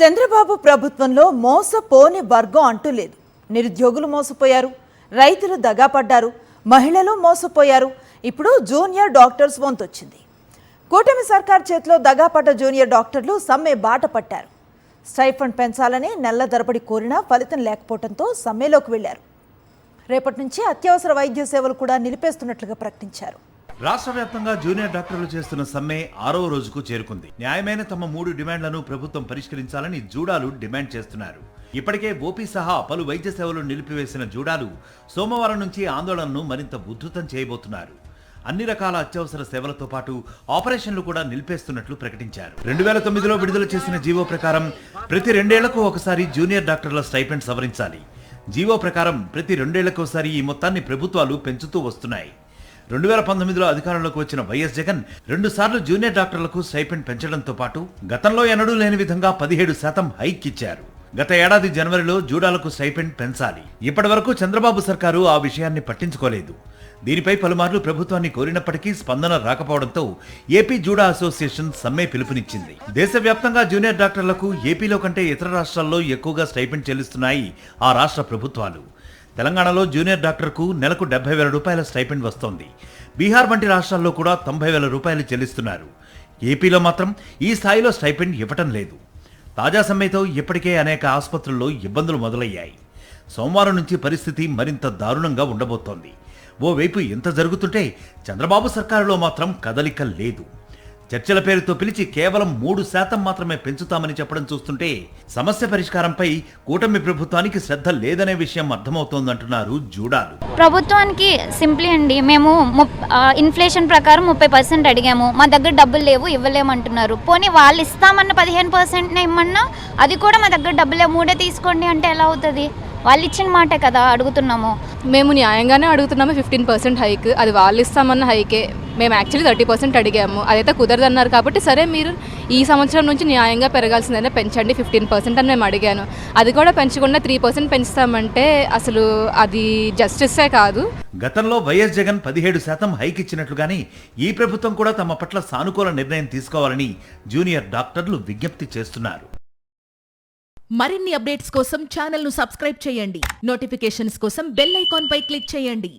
చంద్రబాబు ప్రభుత్వంలో మోసపోని వర్గం అంటూ లేదు. నిరుద్యోగులు మోసపోయారు, రైతులు దగాపడ్డారు, మహిళలు మోసపోయారు. ఇప్పుడు జూనియర్ డాక్టర్స్ వంతొచ్చింది. కూటమి సర్కార్ చేతిలో దగాపడ్డ జూనియర్ డాక్టర్లు సమ్మె బాట పట్టారు. స్టైఫండ్ పెంచాలని నెల తరబడి కోరినా ఫలితం లేకపోవడంతో సమ్మెలోకి వెళ్లారు. రేపటి నుంచి అత్యవసర వైద్య సేవలు కూడా నిలిపేస్తున్నట్లుగా ప్రకటించారు. రాష్ట్ర వ్యాప్తంగా జూనియర్ డాక్టర్లు చేస్తున్న సమ్మె 6వ రోజుకు చేరుకుంది. న్యాయమైన తమ 3 డిమాండ్లను ప్రభుత్వం పరిష్కరించాలని జూడాలు డిమాండ్ చేస్తున్నారు. ఇప్పటికే ఓపీ సహా పలు వైద్య సేవలు నిలిపివేసిన జూడాలు సోమవారం నుంచి ఆందోళనను మరింత ఉధృతం చేయబోతున్నారు. అన్ని రకాల అత్యవసర సేవలతో పాటు ఆపరేషన్లు కూడా నిలిపేస్తున్నట్లు ప్రకటించారు. 2009లో విడుదల చేసిన జీవో ప్రకారం ప్రతి 2 ఏళ్లకు ఒకసారి జూనియర్ డాక్టర్ల స్టైపెండ్ సవరించాలి. జీవో ప్రకారం ప్రతి 2 ఏళ్లకు ఒకసారి ఈ మొత్తాన్ని ప్రభుత్వాలు పెంచుతూ వస్తున్నాయి. 2019లో అధికారంలోకి వచ్చిన వైఎస్ జగన్ 2 సార్లు జూనియర్ డాక్టర్లకు స్టైపెండ్ పెంచడంతో పాటు గతంలో ఎన్నడూ లేని విధంగా 17% హైక్ ఇచ్చారు. గత ఏడాది జనవరిలో జూడాలకు స్టైపెండ్ పెంచాలి. ఇప్పటి వరకు చంద్రబాబు సర్కారు ఆ విషయాన్ని పట్టించుకోలేదు. దీనిపై పలుమార్లు ప్రభుత్వాన్ని కోరినప్పటికీ స్పందన రాకపోవడంతో ఏపీ జూడా అసోసియేషన్ సమ్మె పిలుపునిచ్చింది. దేశవ్యాప్తంగా జూనియర్ డాక్టర్లకు ఏపీలో కంటే ఇతర రాష్ట్రాల్లో ఎక్కువగా స్టైపెండ్ చెల్లిస్తున్నాయి ఆ రాష్ట్ర ప్రభుత్వాలు. తెలంగాణలో జూనియర్ డాక్టర్కు నెలకు 70,000 రూపాయల స్టైపెండ్ వస్తోంది. బీహార్ వంటి రాష్ట్రాల్లో కూడా 90,000 రూపాయలు చెల్లిస్తున్నారు. ఏపీలో మాత్రం ఈ స్థాయిలో స్టైపెండ్ ఇవ్వటం లేదు. తాజా సమ్మెతో ఇప్పటికే అనేక ఆసుపత్రుల్లో ఇబ్బందులు మొదలయ్యాయి. సోమవారం నుంచి పరిస్థితి మరింత దారుణంగా ఉండబోతోంది. ఓవైపు ఇంత జరుగుతుంటే చంద్రబాబు సర్కారులో మాత్రం కదలిక లేదు. చర్చల పేరుతో పిలిచి కేవలం 3% మాత్రమే పెంచుతామని చెప్పడం చూస్తుంటే సమస్య పరిష్కారంపై కూటమి ప్రభుత్వానికి శ్రద్ధ లేదనే విషయం అర్థమవుతోందంటున్నారు జూడాలు. ప్రభుత్వానికి సింప్లీ అండి, మేము ఇన్ఫ్లేషన్ ప్రకారం 30% అడిగాము, మా దగ్గర డబ్బులు లేవు, ఇవ్వలేమంటున్నారు. పోనీ వాళ్ళు ఇస్తామన్న 15% ఇమ్మన్నా అది కూడా మా దగ్గర డబ్బులే, 3 తీసుకోండి అంటే ఎలా అవుతుంది? వాళ్ళు ఇచ్చిన మాటే కదా అడుగుతున్నాము. మేము న్యాయంగానే అడుగుతున్నాము 15% హైక్. అది వాళ్ళు ఇస్తామన్న హైకే. మేము యాక్చువల్లీ 30% అడిగాము, అదైతే కుదరదన్నారు. కాబట్టి సరే మీరు ఈ సంవత్సరం నుంచి న్యాయంగా పెరగాల్సిందైనా పెంచండి 15% అని మేము అడిగాను. అది కూడా పెంచకుండా 3% పెంచుతామంటే అసలు అది జస్టిసే కాదు. గతంలో వైఎస్ జగన్ 17% హైక్ ఇచ్చినట్లుగానే ఈ ప్రభుత్వం కూడా తమ పట్ల సానుకూల నిర్ణయం తీసుకోవాలని జూనియర్ డాక్టర్లు విజ్ఞప్తి చేస్తున్నారు. మరిన్ని అప్డేట్స్ కోసం ఛానల్ ను సబ్స్క్రైబ్ చేయండి. నోటిఫికేషన్స్ కోసం బెల్ ఐకాన్ పై క్లిక్ చేయండి.